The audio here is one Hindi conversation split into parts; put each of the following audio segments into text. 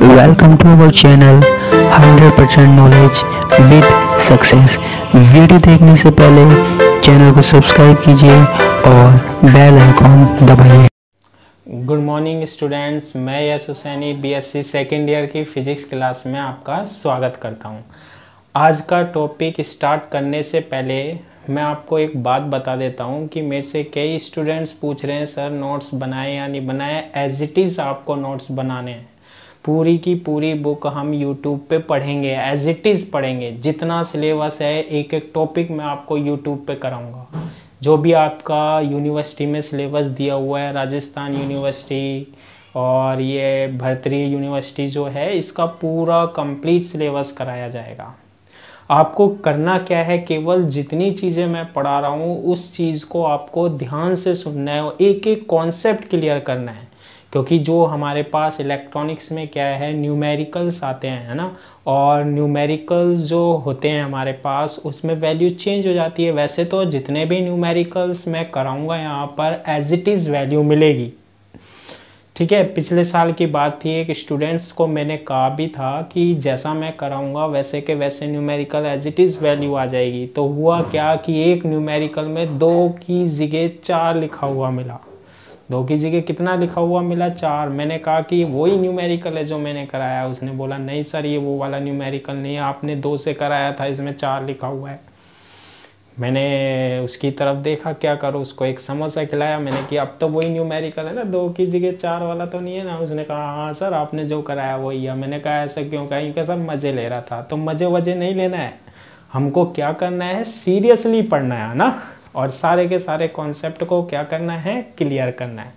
Welcome to our channel 100% knowledge with success. Video देखने से पहले चैनल को सब्सक्राइब कीजिए और बेल आइकॉन दबाइए। गुड मॉर्निंग स्टूडेंट्स, मैं यश हुसैनी बीएससी सेकेंड ईयर की फिजिक्स क्लास में आपका स्वागत करता हूं। आज का टॉपिक स्टार्ट करने से पहले मैं आपको एक बात बता देता हूं कि मेरे से कई स्टूडेंट्स पूछ रहे हैं सर नोट्स बनाए या नहीं बनाए। एज इट इज़ आपको नोट्स बनाने हैं। पूरी की पूरी बुक हम यूट्यूब पे पढ़ेंगे, एज इट इज़ पढ़ेंगे। जितना सिलेबस है एक एक टॉपिक मैं आपको यूट्यूब पे कराऊंगा। जो भी आपका यूनिवर्सिटी में सिलेबस दिया हुआ है, राजस्थान यूनिवर्सिटी और ये भर्तरी यूनिवर्सिटी जो है, इसका पूरा कंप्लीट सिलेबस कराया जाएगा। आपको करना क्या है, केवल जितनी चीज़ें मैं पढ़ा रहा हूँ उस चीज़ को आपको ध्यान से सुनना है, एक एक कॉन्सेप्ट क्लियर करना है। क्योंकि जो हमारे पास इलेक्ट्रॉनिक्स में क्या है, न्यूमेरिकल्स आते हैं, है ना, और न्यूमेरिकल्स जो होते हैं हमारे पास उसमें वैल्यू चेंज हो जाती है। वैसे तो जितने भी न्यूमेरिकल्स मैं कराऊंगा यहाँ पर एज इट इज़ वैल्यू मिलेगी, ठीक है। पिछले साल की बात थी, एक स्टूडेंट्स को मैंने कहा भी था कि जैसा मैं कराऊंगा वैसे के वैसे numerical as it is value आ जाएगी। तो हुआ क्या कि एक न्यूमेरिकल में 2 की जगह 4 लिखा हुआ मिला। 2 की जगह कितना लिखा हुआ मिला? 4। मैंने कहा कि वही न्यूमेरिकल है जो मैंने कराया। उसने बोला नहीं सर, ये वो वाला न्यूमेरिकल नहीं है, आपने 2 से कराया था, इसमें 4 लिखा हुआ है। मैंने उसकी तरफ देखा, क्या करूँ, उसको एक समोसा खिलाया। मैंने कि अब तो वही न्यूमेरिकल है ना, 2 की जगह 4 वाला तो नहीं है ना? उसने कहा हाँ सर, आपने जो कराया वही है। मैंने कहा ऐसा क्यों? कहा क्योंकि सर मज़े ले रहा था। तो मज़े वजे नहीं लेना है, हमको क्या करना है, सीरियसली पढ़ना है ना, और सारे के सारे कॉन्सेप्ट को क्या करना है, क्लियर करना है।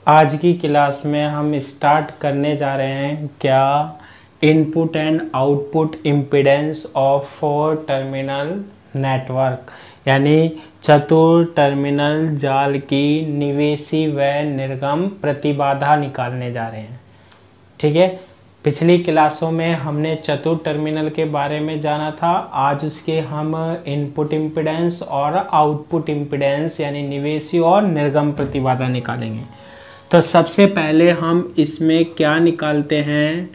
आज की क्लास में हम स्टार्ट करने जा रहे हैं क्या, input and output impedance of 4 terminal network, यानी चतुर टर्मिनल जाल की निवेशी व निर्गम प्रतिबाधा निकालने जा रहे हैं, ठीक है। पिछली क्लासों में हमने चतुर टर्मिनल के बारे में जाना था। आज उसके हम इनपुट इम्पीडेंस और आउटपुट इम्पीडेंस यानी निवेशी और निर्गम प्रतिबाधा निकालेंगे। तो सबसे पहले हम इसमें क्या निकालते हैं,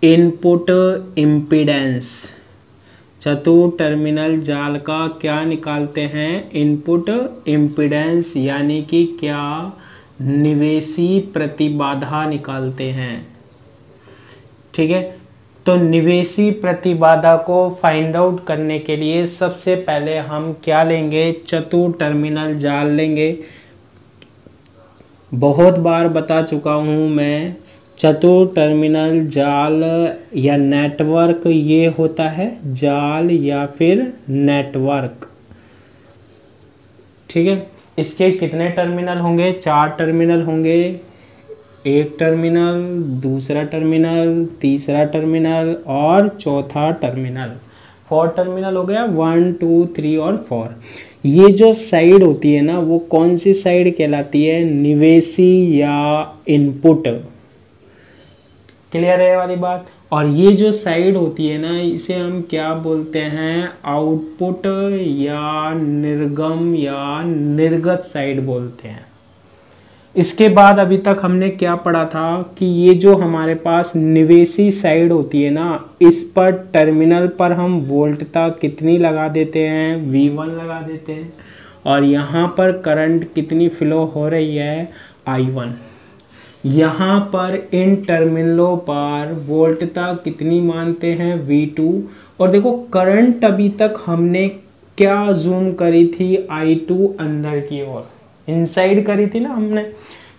इनपुट इम्पीडेंस। चतुर टर्मिनल जाल का क्या निकालते हैं, इनपुट इम्पीडेंस, यानी कि क्या, निवेशी प्रतिबाधा निकालते हैं, ठीक है। तो निवेशी प्रतिबाधा को फाइंड आउट करने के लिए सबसे पहले हम क्या लेंगे, चतुर टर्मिनल जाल लेंगे। बहुत बार बता चुका हूँ मैं, चतुर टर्मिनल जाल या नेटवर्क ये होता है जाल या फिर नेटवर्क, ठीक है। इसके कितने टर्मिनल होंगे? 4 टर्मिनल होंगे। एक टर्मिनल, दूसरा टर्मिनल, तीसरा टर्मिनल और चौथा टर्मिनल। 4 टर्मिनल हो गया, 1 2 3 और 4। ये जो साइड होती है ना, वो कौन सी साइड कहलाती है, निवेशी या इनपुट। क्लियर है ये वाली बात। और ये जो साइड होती है ना, इसे हम क्या बोलते हैं, आउटपुट या निर्गम या निर्गत साइड बोलते हैं। इसके बाद अभी तक हमने क्या पढ़ा था कि ये जो हमारे पास निवेशी साइड होती है ना, इस पर टर्मिनल पर हम वोल्टता कितनी लगा देते हैं, V1 लगा देते हैं। और यहाँ पर करंट कितनी फ्लो हो रही है, I1। यहाँ पर इन टर्मिनलों पर वोल्टता कितनी मानते हैं, V2। और देखो करंट अभी तक हमने क्या जूम करी थी, I2 अंदर की ओर, इनसाइड करी थी ना हमने।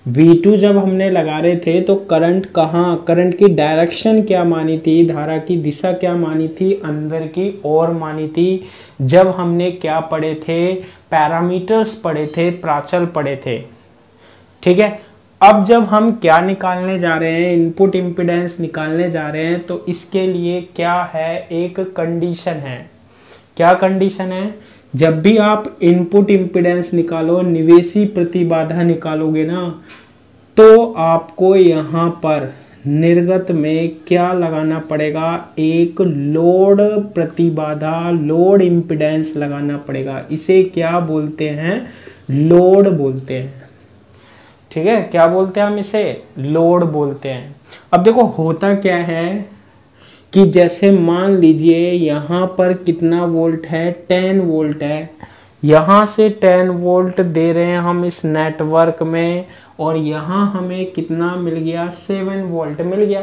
V2 जब हमने लगा रहे थे तो करंट कहाँ, करंट की डायरेक्शन क्या मानी थी, धारा की दिशा क्या मानी थी, अंदर की ओर मानी थी। जब हमने क्या पढ़े थे, पैरामीटर्स पढ़े थे, प्राचल पढ़े थे, ठीक है। अब जब हम क्या निकालने जा रहे हैं, इनपुट इम्पीडेंस निकालने जा रहे हैं, तो इसके लिए क्या है, एक कंडीशन है। क्या कंडीशन है? जब भी आप इनपुट इम्पीडेंस निकालो, निवेशी प्रतिबाधा निकालोगे ना, तो आपको यहाँ पर निर्गत में क्या लगाना पड़ेगा, एक लोड प्रतिबाधा, लोड इम्पीडेंस लगाना पड़ेगा। इसे क्या बोलते हैं, लोड बोलते हैं, ठीक है। क्या बोलते हैं हम इसे, लोड बोलते हैं। अब देखो होता क्या है कि जैसे मान लीजिए यहाँ पर कितना वोल्ट है, 10 वोल्ट है, यहाँ से 10 वोल्ट दे रहे हैं हम इस नेटवर्क में, और यहाँ हमें कितना मिल गया, 7 वोल्ट मिल गया।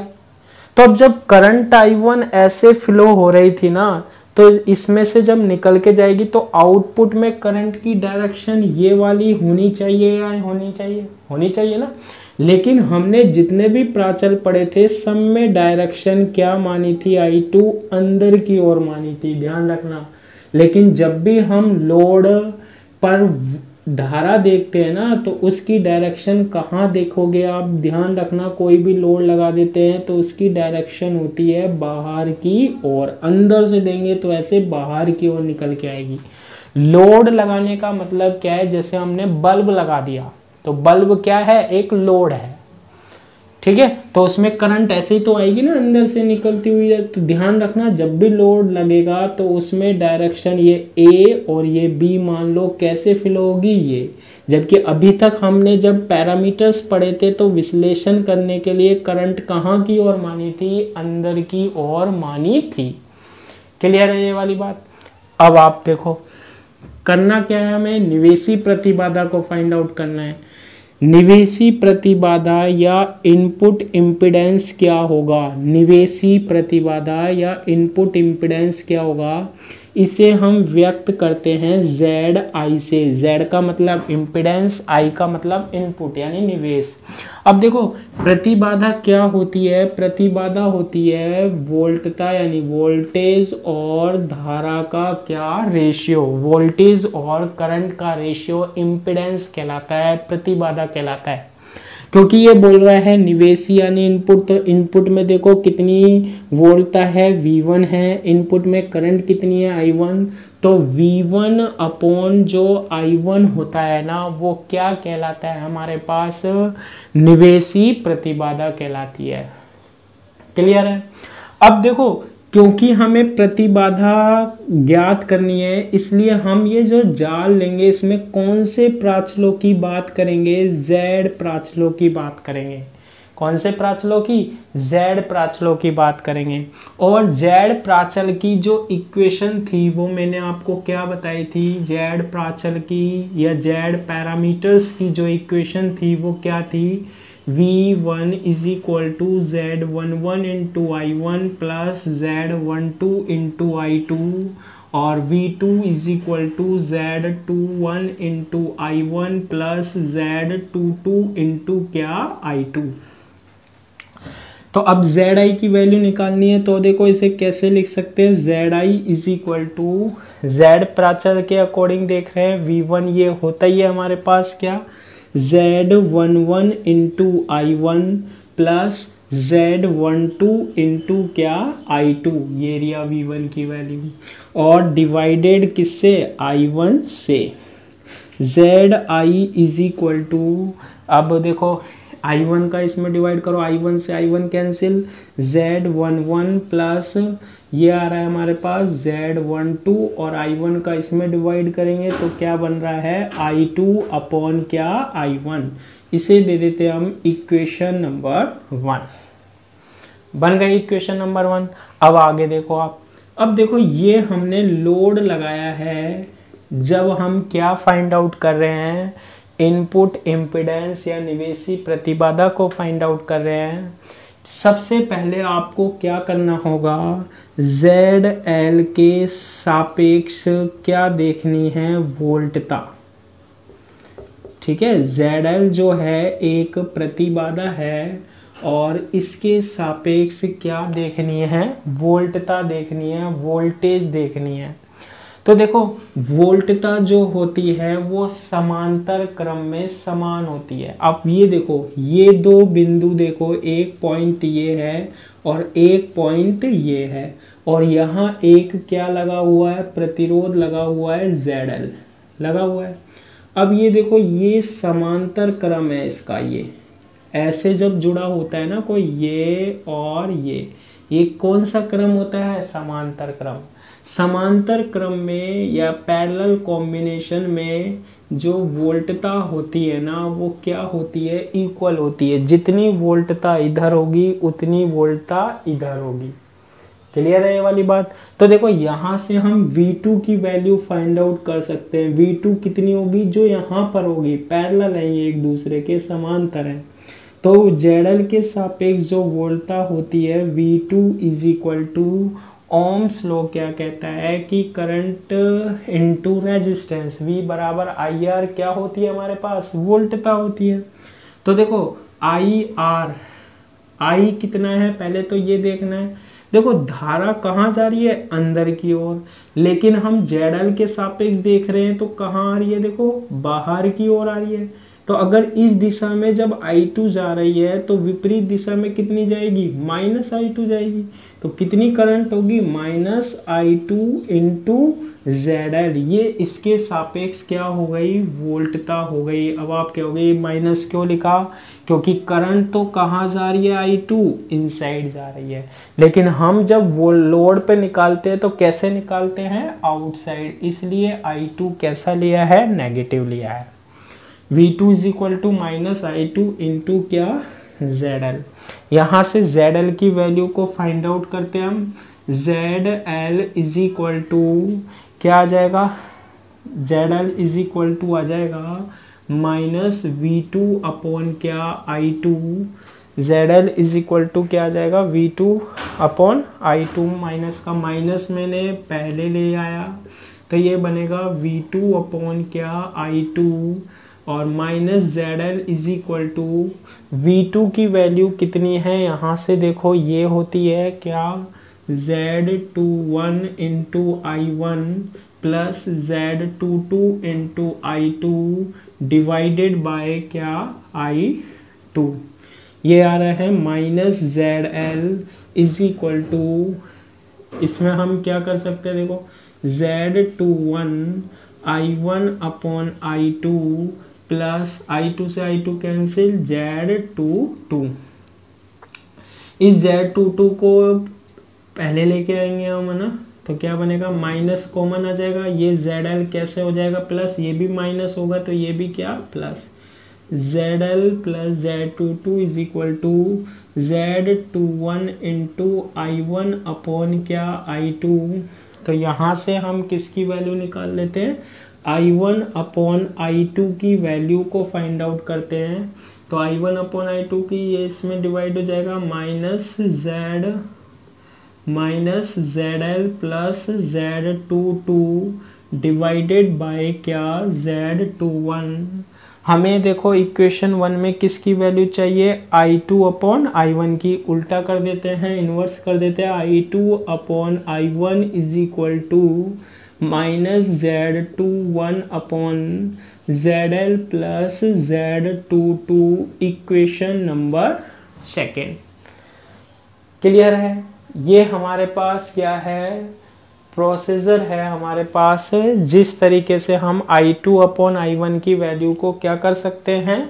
तो अब जब करंट I1 ऐसे फ्लो हो रही थी ना, तो इसमें से जब निकल के जाएगी तो आउटपुट में करंट की डायरेक्शन ये वाली होनी चाहिए या होनी चाहिए, होनी चाहिए ना। लेकिन हमने जितने भी प्राचल पढ़े थे सब में डायरेक्शन क्या मानी थी, I2 अंदर की ओर मानी थी, ध्यान रखना। लेकिन जब भी हम लोड पर धारा देखते हैं ना, तो उसकी डायरेक्शन कहाँ देखोगे आप, ध्यान रखना। कोई भी लोड लगा देते हैं तो उसकी डायरेक्शन होती है बाहर की ओर, अंदर से देंगे तो ऐसे बाहर की ओर निकल के आएगी। लोड लगाने का मतलब क्या है, जैसे हमने बल्ब लगा दिया, तो बल्ब क्या है, एक लोड है, ठीक है। तो उसमें करंट ऐसे ही तो आएगी ना, अंदर से निकलती हुई है। तो ध्यान रखना, जब भी लोड लगेगा तो उसमें डायरेक्शन ये ए और ये बी मान लो कैसे फ्लो होगी, ये। जबकि अभी तक हमने जब पैरामीटर्स पढ़े थे तो विश्लेषण करने के लिए करंट कहाँ की ओर मानी थी, अंदर की ओर मानी थी। क्लियर है ये वाली बात। अब आप देखो करना क्या है, हमें निवेशी प्रतिबाधा को फाइंड आउट करना है। निवेशी प्रतिबाधा या इनपुट इम्पीडेंस क्या होगा, निवेशी प्रतिबाधा या इनपुट इम्पीडेंस क्या होगा, इसे हम व्यक्त करते हैं ZI से। Z का मतलब इम्पीडेंस, I का मतलब इनपुट यानी निवेश। अब देखो प्रतिबाधा क्या होती है, प्रतिबाधा होती है वोल्टता यानी वोल्टेज और धारा का क्या रेशियो, वोल्टेज और करंट का रेशियो इम्पीडेंस कहलाता है, प्रतिबाधा कहलाता है। क्योंकि ये बोल रहा है निवेशी यानी इनपुट, तो इनपुट में देखो कितनी वोल्टता है, V1 है, इनपुट में करंट कितनी है, I1। तो V1 अपॉन जो I1 होता है ना, वो क्या कहलाता है हमारे पास, निवेशी प्रतिबाधा कहलाती है। क्लियर है। अब देखो क्योंकि हमें प्रतिबाधा ज्ञात करनी है, इसलिए हम ये जो जाल लेंगे इसमें कौन से प्राचलों की बात करेंगे, Z प्राचलों की बात करेंगे। कौन से प्राचलों की, Z प्राचलों की बात करेंगे। और Z प्राचल की जो इक्वेशन थी वो मैंने आपको क्या बताई थी, Z प्राचल की या Z पैरामीटर्स की जो इक्वेशन थी वो क्या थी, V1 is equal to Z11 into I1 plus Z12 into I2 और V2 is equal to Z21 into I1 plus Z22 into क्या, I2। तो अब Zi की वैल्यू निकालनी है, तो देखो इसे कैसे लिख सकते हैं, Zi is equal to Z प्राचल के अकॉर्डिंग देख रहे हैं, V1 ये होता ही है हमारे पास क्या, Z11 into I1 plus Z12 into क्या, I2, ये एरिया V1 की वैल्यू, और डिवाइडेड किससे, I1 से। Zi इज इक्वल टू, अब देखो I1 का इसमें डिवाइड करो, I1 से I1 कैंसिल, Z11 प्लस ये आ रहा है हमारे पास Z12 और I1 का इसमें डिवाइड करेंगे तो क्या बन रहा है, I2 अपॉन क्या, I1। इसे दे देते हम इक्वेशन नंबर 1, बन गई इक्वेशन नंबर 1। अब आगे देखो आप, अब देखो ये हमने लोड लगाया है, जब हम क्या फाइंड आउट कर रहे हैं, इनपुट इम्पीडेंस या निवेशी प्रतिबाधा को फाइंड आउट कर रहे हैं। सबसे पहले आपको क्या करना होगा, ZL के सापेक्ष क्या देखनी है, वोल्टता। ठीक है, ZL जो है एक प्रतिबाधा है और इसके सापेक्ष क्या देखनी है, वोल्टता देखनी है, वोल्टेज देखनी है। तो देखो वोल्टता जो होती है वो समांतर क्रम में समान होती है। अब ये देखो ये दो बिंदु देखो, एक पॉइंट ये है और एक पॉइंट ये है, और यहाँ एक क्या लगा हुआ है, प्रतिरोध लगा हुआ है, ZL लगा हुआ है। अब ये देखो ये समांतर क्रम है इसका, ये ऐसे जब जुड़ा होता है ना कोई, ये और ये कौन सा क्रम होता है, समांतर क्रम। समांतर क्रम में या पैरेलल कॉम्बिनेशन में जो वोल्टता होती है ना वो क्या होती है, इक्वल होती है। जितनी वोल्टता इधर होगी उतनी वोल्टता इधर होगी। क्लियर है ये वाली बात। तो देखो यहाँ से हम V2 की वैल्यू फाइंड आउट कर सकते हैं। V2 कितनी होगी, जो यहाँ पर होगी, पैरेलल है ये, एक दूसरे के समांतर है। तो ZL के सापेक्ष जो वोल्टता होती है V2 is equal to, ohm's law क्या कहता है कि करंट इनटू रेजिस्टेंस, V बराबर IR क्या होती है हमारे पास, वोल्टता होती है। तो देखो IR, I कितना है पहले तो ये देखना है। देखो धारा कहाँ जा रही है, अंदर की ओर, लेकिन हम ZL के सापेक्ष देख रहे हैं तो कहाँ आ रही है, देखो बाहर की ओर आ रही है। तो अगर इस दिशा में जब I2 जा रही है तो विपरीत दिशा में कितनी जाएगी, -I2 जाएगी। तो कितनी करंट होगी, -I2 इंटू ZL, ये इसके सापेक्ष क्या हो गई, वोल्टता हो गई। अब आप कहोगे माइनस क्यों लिखा, क्योंकि करंट तो कहाँ जा रही है, I2 इनसाइड जा रही है, लेकिन हम जब वो लोड पे निकालते हैं तो कैसे निकालते हैं, आउटसाइड, इसलिए I2 कैसा लिया है, नेगेटिव लिया है। V2 is equal to -I2 into क्या, ZL। यहाँ से ZL की वैल्यू को फाइंड आउट करते हैं हम। ZL इज इक्वल टू क्या आ जाएगा, ZL इज इक्वल टू आ जाएगा -V2 अपॉन क्या, I2। ZL is equal to क्या आ जाएगा, V2 अपॉन I2, माइनस का माइनस मैंने पहले ले आया तो ये बनेगा V2 अपॉन क्या, I2, और minus ZL is equal to, V2 की वैल्यू कितनी है, यहाँ से देखो ये होती है क्या, Z21 into I1 plus Z22 into I2 divided by क्या, I2। ये आ रहा है minus ZL is equal to, इसमें हम क्या कर सकते हैं, देखो Z21 I1 upon I2 plus I2 से I2 कैंसिल, Z22। इस Z22 को पहले लेके आएंगे हम, है ना, तो क्या बनेगा, माइनस कॉमन आ जाएगा, ये ZL कैसे हो जाएगा प्लस, ये भी माइनस होगा तो ये भी क्या, plus. ZL plus Z22 is equal to Z21 into I1 upon क्या, I2। तो यहाँ से हम किसकी वैल्यू निकाल लेते हैं, I1 अपॉन I2 की वैल्यू को फाइंड आउट करते हैं। तो I1 अपॉन I2 की ये इसमें डिवाइड हो जाएगा, minus ZL plus Z22 divided by क्या, Z21। हमें देखो इक्वेशन 1 में किसकी वैल्यू चाहिए, I2 अपॉन I1 की, उल्टा कर देते हैं, इन्वर्स कर देते हैं। I2 upon I1 is equal to minus Z21 upon ZL plus Z22, equation number 2। Clear है। ये हमारे पास क्या है, प्रोसीजर है हमारे पास, जिस तरीके से हम I2 अपॉन I1 की वैल्यू को क्या कर सकते हैं,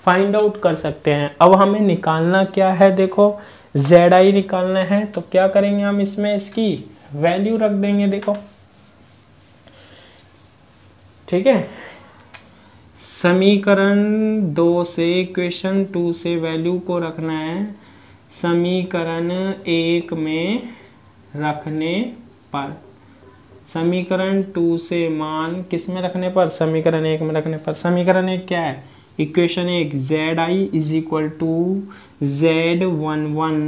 फाइंड आउट कर सकते हैं। अब हमें निकालना क्या है, देखो ZI निकालना है, तो क्या करेंगे हम, इसमें इसकी वैल्यू रख देंगे, देखो ठीक है। समीकरण 2 से, इक्वेशन 2 से वैल्यू को रखना है समीकरण 1 में रखने पर। समीकरण 2 से मान किस में रखने पर, समीकरण 1 में रखने पर। समीकरण 1 क्या है, equation 1 ZI is equal to Z11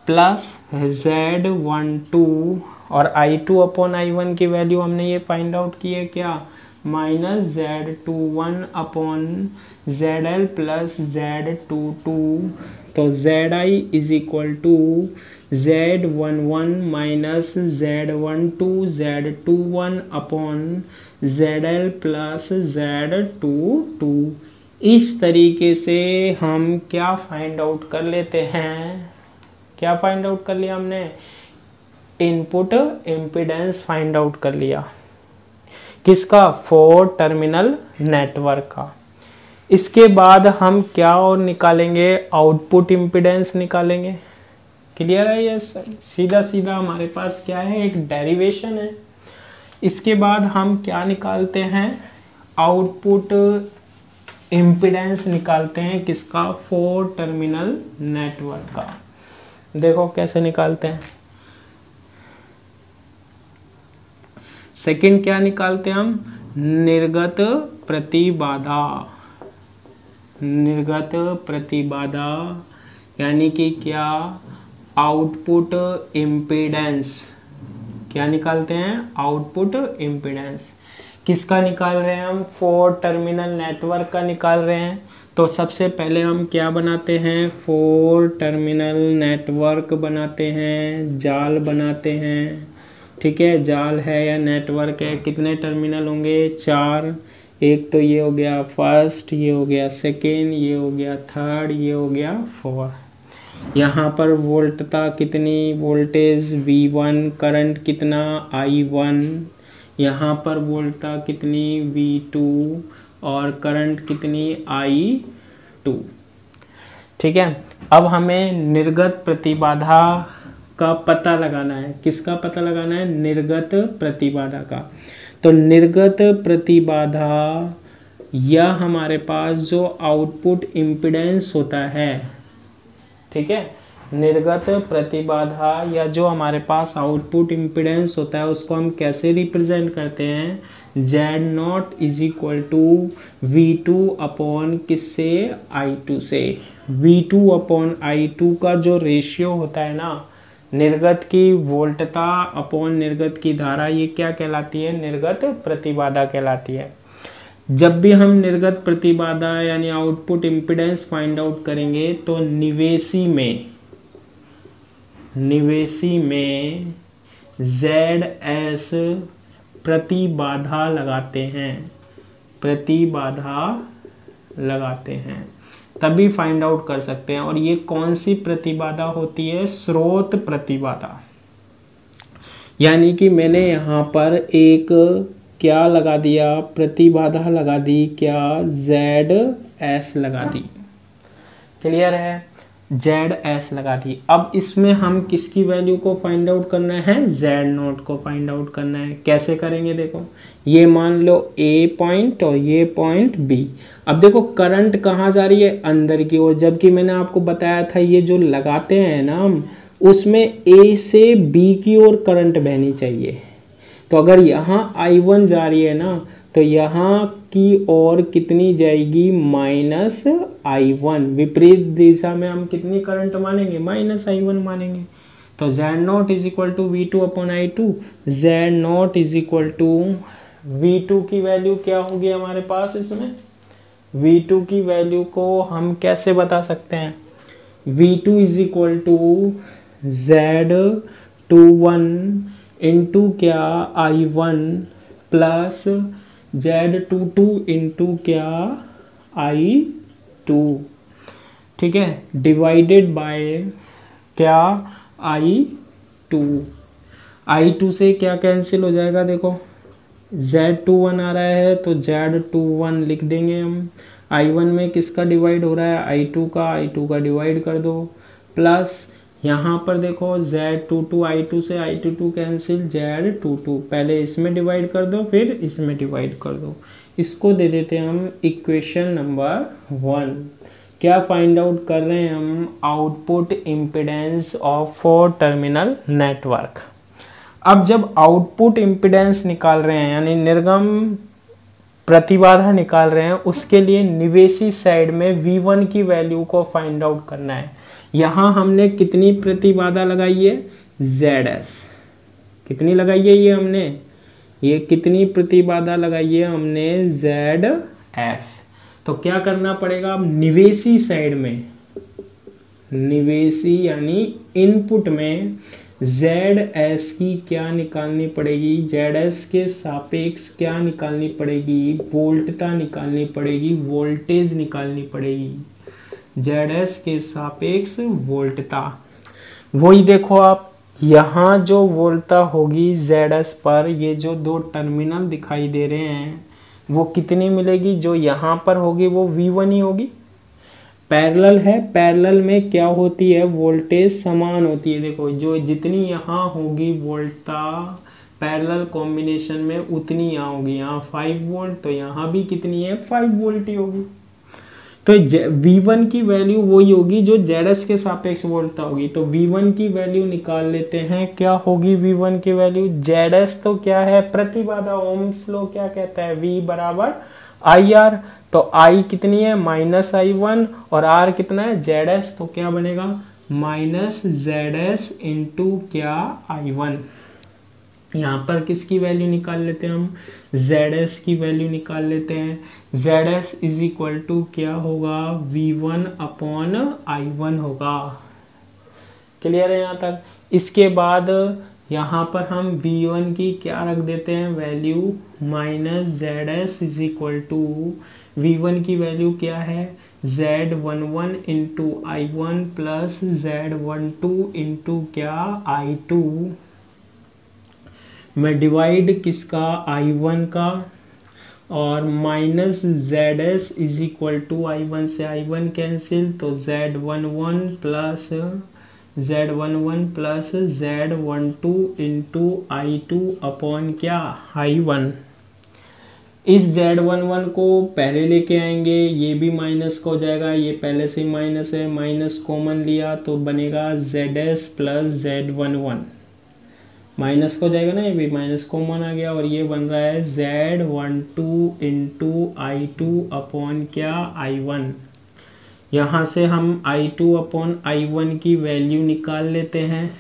plus Z12 और I2 अपॉन I1 की वैल्यू हमने ये फाइंड आउट की है क्या, minus Z21 upon ZL plus Z22। तो ZI is equal to Z11 minus Z12 Z21 upon ZL plus Z22। इस तरीके से हम क्या फाइंड आउट कर लेते हैं, क्या फाइंड आउट कर लिया हमने, इनपुट इम्पीडेंस फाइंड आउट कर लिया, किसका, 4 टर्मिनल नेटवर्क का। इसके बाद हम क्या और निकालेंगे, आउटपुट इम्पीडेंस निकालेंगे। क्लियर है, ये सीधा सीधा हमारे पास क्या है, एक डेरिवेशन है। इसके बाद हम क्या निकालते हैं, आउटपुट इम्पीडेंस निकालते हैं किसका, 4 टर्मिनल नेटवर्क का। देखो कैसे निकालते हैं। सेकंड क्या निकालते हैं हम, निर्गत प्रतिबाधा। निर्गत प्रतिबाधा यानी कि क्या, आउटपुट इम्पीडेंस। क्या निकालते हैं, आउटपुट इम्पीडेंस। किसका निकाल रहे हैं हम, 4 टर्मिनल नेटवर्क का निकाल रहे हैं। तो सबसे पहले हम क्या बनाते हैं, 4 टर्मिनल नेटवर्क बनाते हैं, जाल बनाते हैं। ठीक है, जाल है या नेटवर्क है, कितने टर्मिनल होंगे, 4। एक तो ये हो गया फर्स्ट, ये हो गया सेकेंड, ये हो गया थर्ड, ये हो गया 4। यहाँ पर वोल्टता कितनी, वोल्टेज V1, करंट कितना I1। यहाँ पर वोल्टता कितनी V2 और करंट कितनी I2। ठीक है, अब हमें निर्गत प्रतिबाधा का पता लगाना है। किसका पता लगाना है, निर्गत प्रतिबाधा का। तो निर्गत प्रतिबाधा या हमारे पास जो आउटपुट इम्पीडेंस होता है, ठीक है, निर्गत प्रतिबाधा या जो हमारे पास आउटपुट इम्पीडेंस होता है उसको हम कैसे रिप्रेजेंट करते हैं, Z0 is equal to V2 upon किससे, I2 से। V2 अपॉन I2 का जो रेशियो होता है ना, निर्गत की वोल्टता अपॉन निर्गत की धारा, ये क्या कहलाती है, निर्गत प्रतिबाधा कहलाती है। जब भी हम निर्गत प्रतिबाधा यानी आउटपुट इम्पीडेंस फाइंड आउट करेंगे तो निवेशी में ZS प्रतिबाधा लगाते हैं, प्रतिबाधा लगाते हैं, तभी फाइंड आउट कर सकते हैं। और ये कौन सी प्रतिबाधा होती है, स्रोत प्रतिबाधा। यानी कि मैंने यहाँ पर एक क्या लगा दिया, प्रतिबाधा लगा दी, क्या, ZS लगा दी। क्लियर है, ZS लगा दी। अब इसमें हम किसकी वैल्यू को फाइंड आउट करना है, Z0 को फाइंड आउट करना है। कैसे करेंगे, देखो ये मान लो A पॉइंट और ये पॉइंट B। अब देखो करंट कहाँ जा रही है, अंदर की ओर, जबकि मैंने आपको बताया था ये जो लगाते हैं ना हम, उसमें A से B की ओर करंट बहनी चाहिए। तो अगर यहाँ I1 जा रही है ना, तो यहाँ की ओर कितनी जाएगी, -I1। विपरीत दिशा में हम कितनी करंट मानेंगे, -I1 मानेंगे। तो Z0 is equal to V2 upon I2। Z0 is equal to V2 की वैल्यू क्या होगी हमारे पास, इसमें V2 की वैल्यू को हम कैसे बता सकते हैं, V2 is equal to Z21 into क्या, I1 प्लस Z22 इंटू क्या, I2। ठीक है, डिवाइडेड बाय क्या, I2। I2 से क्या कैंसिल हो जाएगा, देखो Z21 आ रहा है तो Z21 लिख देंगे हम। I1 में किसका डिवाइड हो रहा है, I2 का डिवाइड कर दो, प्लस यहाँ पर देखो Z22 I2 से I22 कैंसिल, Z22 पहले इसमें डिवाइड कर दो फिर इसमें डिवाइड कर दो। इसको दे देते हैं हम इक्वेशन नंबर 1। क्या फाइंड आउट कर रहे हैं हम, output impedance of 4 terminal network. अब जब आउटपुट इम्पीडेंस निकाल रहे हैं यानी निर्गम प्रतिबाधा निकाल रहे हैं, उसके लिए निवेशी साइड में V1 की वैल्यू को फाइंड आउट करना है। यहाँ हमने कितनी प्रतिबाधा लगाई है, ZS। कितनी लगाई है ये हमने, ये कितनी प्रतिबाधा लगाई है हमने, ZS। तो क्या करना पड़ेगा, अब निवेशी साइड में, निवेशी यानी इनपुट में ZS की क्या निकालनी पड़ेगी, ZS के सापेक्ष क्या निकालनी पड़ेगी, वोल्टता निकालनी पड़ेगी, वोल्टेज निकालनी पड़ेगी। ZS के सापेक्ष वोल्टता, वही देखो आप यहाँ जो वोल्टता होगी ZS पर, ये जो 2 टर्मिनल दिखाई दे रहे हैं वो कितनी मिलेगी, जो यहाँ पर होगी वो V1 ही होगी। पैरेलल है, पैरेलल में क्या होती है, वोल्टेज समान होती है। देखो जो जितनी यहाँ होगी वोल्टता पैरेलल कॉम्बिनेशन में उतनी यहाँ होगी, यहाँ 5 वोल्ट, तो यहाँ भी कितनी है 5 वोल्ट ही होगी। तो V1 की वैल्यू वही होगी जो ZS के सापेक्ष वोल्टता होगी। तो V1 की वैल्यू निकाल लेते हैं, क्या होगी V1 की वैल्यू। ZS तो क्या है, प्रतिबाधा, ओम्स लॉ क्या कहता है, V बराबर IR। तो I कितनी है -I1 और R कितना है ZS, तो क्या बनेगा -ZS इंटू क्या I1। यहाँ पर किसकी वैल्यू निकाल लेते हैं हम, ZS की वैल्यू निकाल लेते हैं। ZS इज इक्वल टू क्या होगा, V1 अपॉन I1 होगा। क्लियर है यहाँ तक। इसके बाद यहाँ पर हम V1 की क्या रख देते हैं value, -ZS is equal to V1 की वैल्यू क्या है, Z11 into I1 plus Z12 into क्या I2 में डिवाइड किसका, I1 का, और -ZS is equal to I1 से I1 कैंसिल, तो Z11 plus Z12 into I2 upon क्या I1। इस Z11 को पहले लेके आएंगे, ये भी माइनस का हो जाएगा, ये पहले से माइनस है, माइनस कॉमन लिया तो बनेगा ZS प्लस Z11, माइनस को जाएगा ना, ये भी माइनस कॉमन आ गया, और ये बन रहा है Z12 इंटू I2 अपॉन क्या I1। यहाँ से हम I2 अपॉन I1 की वैल्यू निकाल लेते हैं,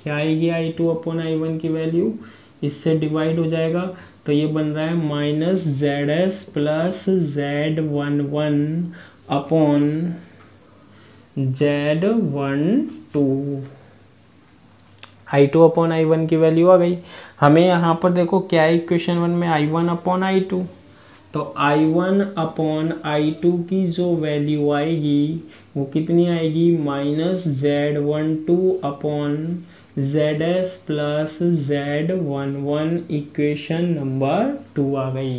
क्या आएगी I2 अपॉन I1 की वैल्यू, इससे डिवाइड हो जाएगा, तो ये बन रहा है -ZS plus Z11 upon Z12। I2 upon I1 की वैल्यू आ गई। हमें यहाँ पर देखो क्या है इक्वेशन 1 में, I1 अपॉन I2, तो I1 अपॉन I2 की जो वैल्यू आएगी वो कितनी आएगी, -Z12 upon ZS plus Z11, equation number 2 आ गई।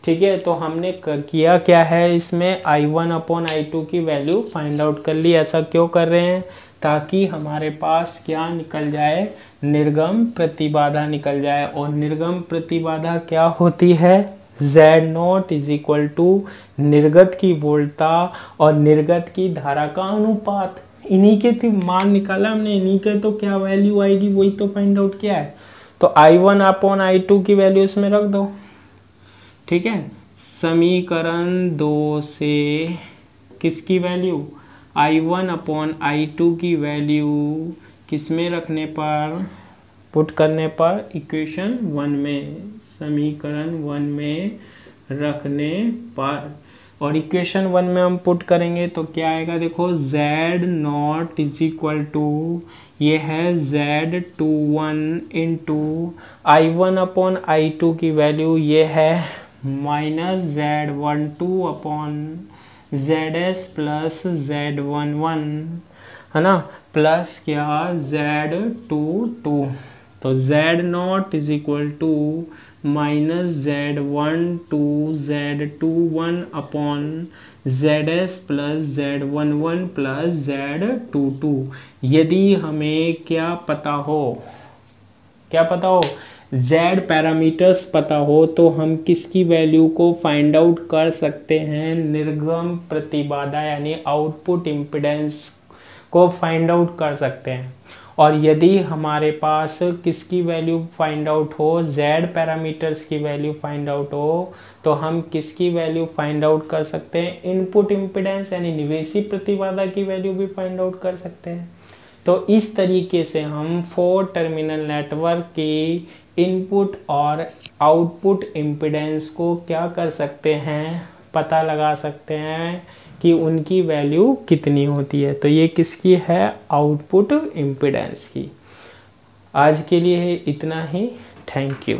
ठीक है, तो हमने किया क्या है इसमें, I1 अपॉन I2 की वैल्यू फाइंड आउट कर ली। ऐसा क्यों कर रहे हैं, ताकि हमारे पास क्या निकल जाए, निर्गम प्रतिबाधा निकल जाए। और निर्गम प्रतिबाधा क्या होती है, Z0 इज इक्वल टू निर्गत की वोल्टता और निर्गत की धारा का अनुपात। इन्हीं के मान निकाला हमने, इन्हीं के तो क्या वैल्यू आएगी वही तो फाइंड आउट किया है। तो I1 अपॉन I2 की वैल्यू इसमें रख दो। ठीक है, समीकरण 2 से किसकी वैल्यू, I1 अपॉन I2 की वैल्यू किस में रखने पर, पुट करने पर इक्वेशन 1 में, समीकरण 1 में रखने पर। और इक्वेशन 1 में हम पुट करेंगे तो क्या आएगा, देखो Z0 इज इक्वल टू, ये है Z21 into I1 upon I2 की वैल्यू ये है -Z12 upon ZS plus Z11, है ना, प्लस क्या Z22। तो Z0 is equal to -Z12 Z21 upon ZS plus Z11 plus Z22। यदि हमें क्या पता हो, क्या पता हो, Z पैरामीटर्स पता हो, तो हम किसकी वैल्यू को फाइंड आउट कर सकते हैं, निर्गम प्रतिबाधा यानी आउटपुट इम्पीडेंस को फाइंड आउट कर सकते हैं। और यदि हमारे पास किसकी वैल्यू फाइंड आउट हो, Z पैरामीटर्स की वैल्यू फाइंड आउट हो, तो हम किसकी वैल्यू फाइंड आउट कर सकते हैं, इनपुट इम्पीडेंस यानी निवेशी प्रतिबाधा की वैल्यू भी फाइंड आउट कर सकते हैं। तो इस तरीके से हम 4 टर्मिनल नेटवर्क की इनपुट और आउटपुट इम्पीडेंस को क्या कर सकते हैं, पता लगा सकते हैं कि उनकी वैल्यू कितनी होती है। तो ये किसकी है, आउटपुट इम्पीडेंस की। आज के लिए इतना ही, थैंक यू।